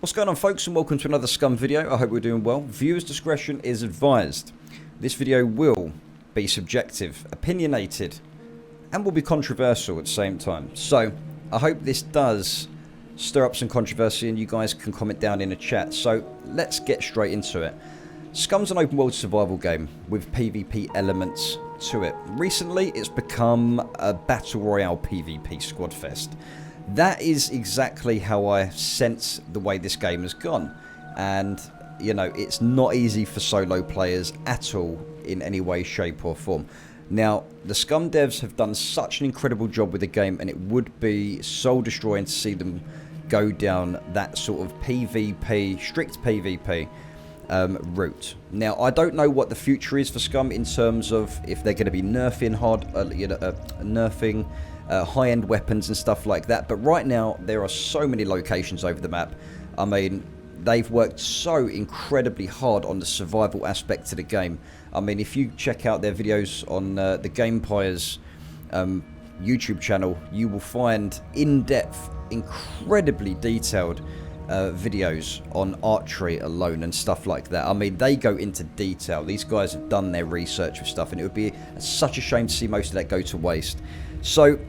What's going on, folks, and welcome to another Scum video. I hope we're doing well. Viewers' discretion is advised. This video will be subjective, opinionated, and will be controversial at the same time. So I hope this does stir up some controversy and you guys can comment down in the chat. So let's get straight into it. Scum's an open world survival game with PvP elements to it. Recently it's become a battle royale PvP squad fest. That is exactly how I sense the way this game has gone. And, you know, it's not easy for solo players at all in any way, shape or form. Now, the Scum devs have done such an incredible job with the game, and it would be soul destroying to see them go down that sort of PvP, strict PvP route. Now, I don't know what the future is for Scum in terms of if they're going to be nerfing nerfing high-end weapons and stuff like that, but right now there are so many locations over the map. I mean, they've worked so incredibly hard on the survival aspect of the game. I mean, if you check out their videos on the Gamepire's YouTube channel, you will find in-depth, incredibly detailed videos on archery alone and stuff like that. I mean, they go into detail. These guys have done their research with stuff, and it would be such a shame to see most of that go to waste. So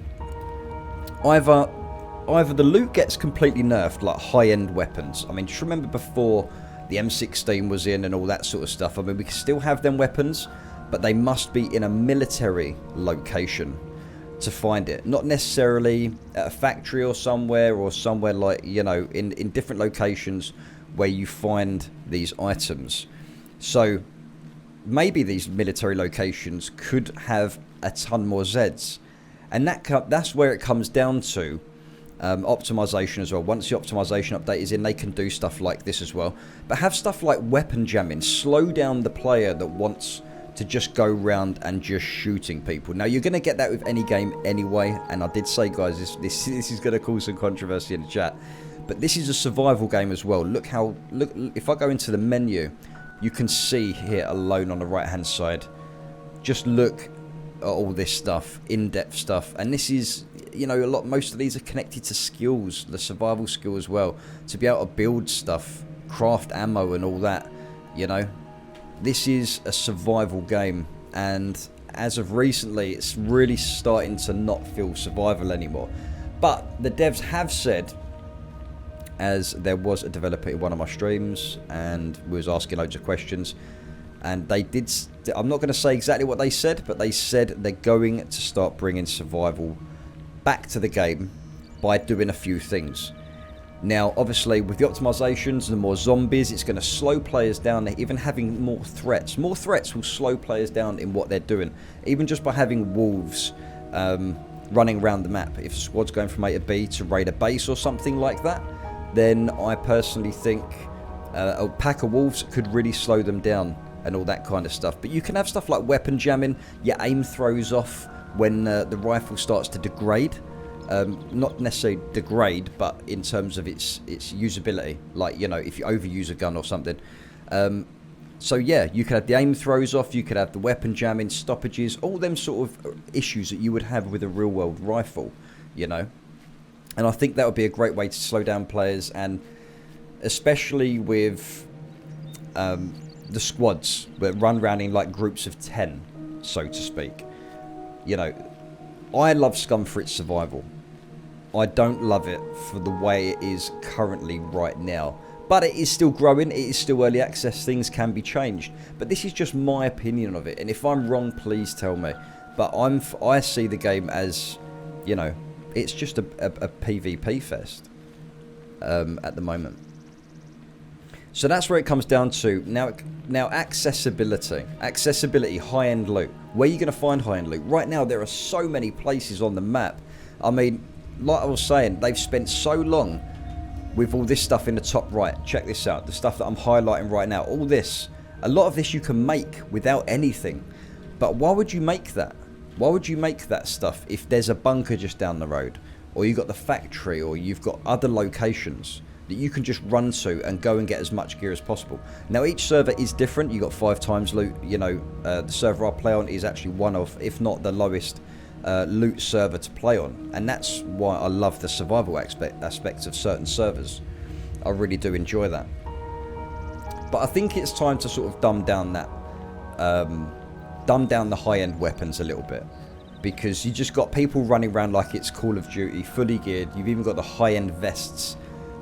either the loot gets completely nerfed, like high-end weapons. I mean, just remember before the M16 was in and all that sort of stuff. I mean, we can still have them weapons, but they must be in a military location to find it. Not necessarily at a factory or somewhere like, you know, in different locations where you find these items. So maybe these military locations could have a ton more Zeds. And that's where it comes down to optimization as well. Once the optimization update is in, they can do stuff like this as well. But have stuff like weapon jamming, slow down the player that wants to just go around and just shooting people. Now, you're going to get that with any game anyway. And I did say, guys, this is going to cause some controversy in the chat. But this is a survival game as well. Look, if I go into the menu, you can see here alone on the right-hand side. Just look at all this stuff, in-depth stuff, and this is, you know, most of these are connected to skills, the survival skill as well, to be able to build stuff, craft ammo and all that. You know, this is a survival game, and as of recently it's really starting to not feel survival anymore. But the devs have said, as there was a developer in one of my streams and was asking loads of questions, and they did, I'm not going to say exactly what they said, but they said they're going to start bringing survival back to the game by doing a few things. Now, obviously, with the optimizations and the more zombies, it's going to slow players down. Even having more threats will slow players down in what they're doing. Even just by having wolves running around the map. If a squad's going from A to B to raid a base or something like that, then I personally think a pack of wolves could really slow them down and all that kind of stuff. But you can have stuff like weapon jamming. Your aim throws off when the rifle starts to degrade. Not necessarily degrade, but in terms of its usability. Like, you know, if you overuse a gun or something. So yeah, you could have the aim throws off. You could have the weapon jamming, stoppages, all them sort of issues that you would have with a real world rifle, you know. And I think that would be a great way to slow down players, and especially with the squads that run around in like groups of 10, so to speak. You know, I love Scum for its survival. I don't love it for the way it is currently right now. But it is still growing, it is still early access, things can be changed. But this is just my opinion of it, and if I'm wrong, please tell me. But I see the game as, you know, it's just a PvP fest at the moment. So that's where it comes down to. Now accessibility, high-end loot. Where are you going to find high-end loot? Right now, there are so many places on the map. I mean, like I was saying, they've spent so long with all this stuff in the top right. Check this out. The stuff that I'm highlighting right now. All this. A lot of this you can make without anything. But why would you make that? Why would you make that stuff if there's a bunker just down the road? Or you've got the factory, or you've got other locations that you can just run to and go and get as much gear as possible. Now, each server is different. You got 5 times loot. You know, the server I play on is actually one of, if not the lowest loot server to play on, and that's why I love the survival aspect of certain servers. I really do enjoy that. But I think it's time to sort of dumb down that, dumb down the high-end weapons a little bit, because you just got people running around like it's Call of Duty, fully geared. You've even got the high-end vests,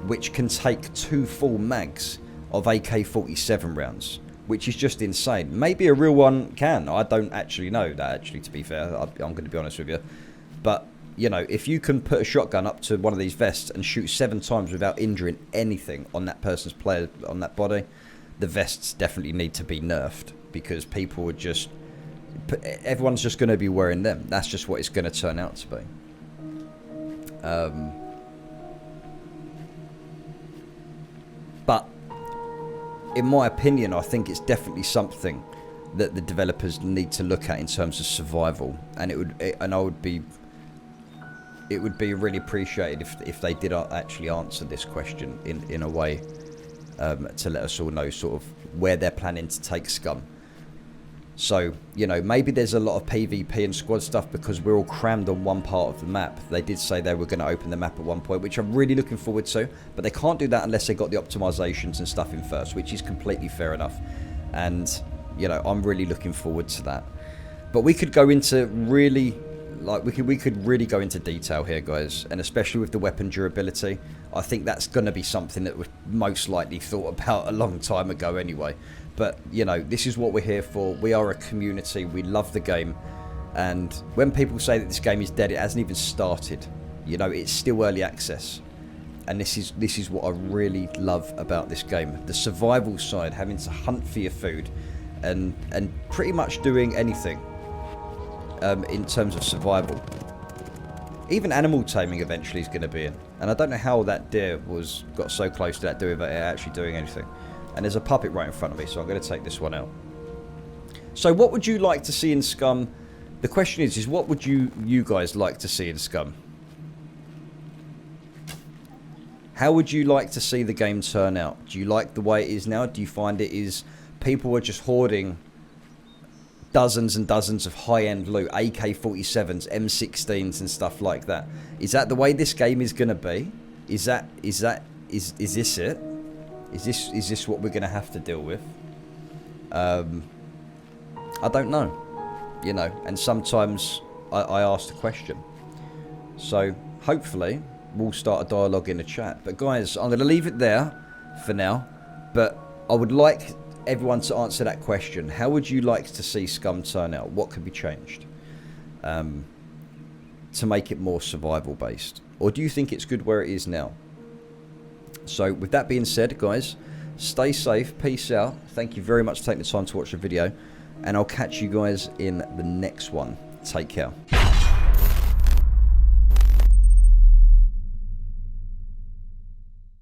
which can take 2 full mags of AK-47 rounds, which is just insane. Maybe a real one can. I don't actually know that, actually, to be fair. I'm going to be honest with you. But, you know, if you can put a shotgun up to one of these vests and shoot 7 times without injuring anything on that person's player, on that body, the vests definitely need to be nerfed, because people are just... everyone's just going to be wearing them. That's just what it's going to turn out to be. But in my opinion, I think it's definitely something that the developers need to look at in terms of survival, and it would be really appreciated if they did actually answer this question in a way to let us all know sort of where they're planning to take Scum. So, you know, maybe there's a lot of PvP and squad stuff because we're all crammed on one part of the map. They did say they were going to open the map at one point, which I'm really looking forward to. But they can't do that unless they got the optimizations and stuff in first, which is completely fair enough. And, you know, I'm really looking forward to that. But we could go into really... like, we could really go into detail here, guys. And especially with the weapon durability. I think that's going to be something that was most likely thought about a long time ago anyway. But, you know, this is what we're here for. We are a community. We love the game. And when people say that this game is dead, it hasn't even started. You know, it's still early access. And this is what I really love about this game. The survival side, having to hunt for your food and pretty much doing anything in terms of survival. Even animal taming eventually is going to be in. And I don't know how that deer got so close to that deer without it actually doing anything. And there's a puppet right in front of me, so I'm going to take this one out. So what would you like to see in Scum? The question is what would you guys like to see in Scum? How would you like to see the game turn out? Do you like the way it is now? Do you find it is people are just hoarding dozens and dozens of high-end loot, AK-47s, M16s and stuff like that? Is that the way this game is going to be? Is this it? Is this what we're going to have to deal with? I don't know. You know, and sometimes I ask the question. So hopefully we'll start a dialogue in the chat. But guys, I'm going to leave it there for now. But I would like everyone to answer that question. How would you like to see Scum turn out? What could be changed to make it more survival based? Or do you think it's good where it is now? So with that being said, guys, stay safe, peace out. Thank you very much for taking the time to watch the video, and I'll catch you guys in the next one. Take care.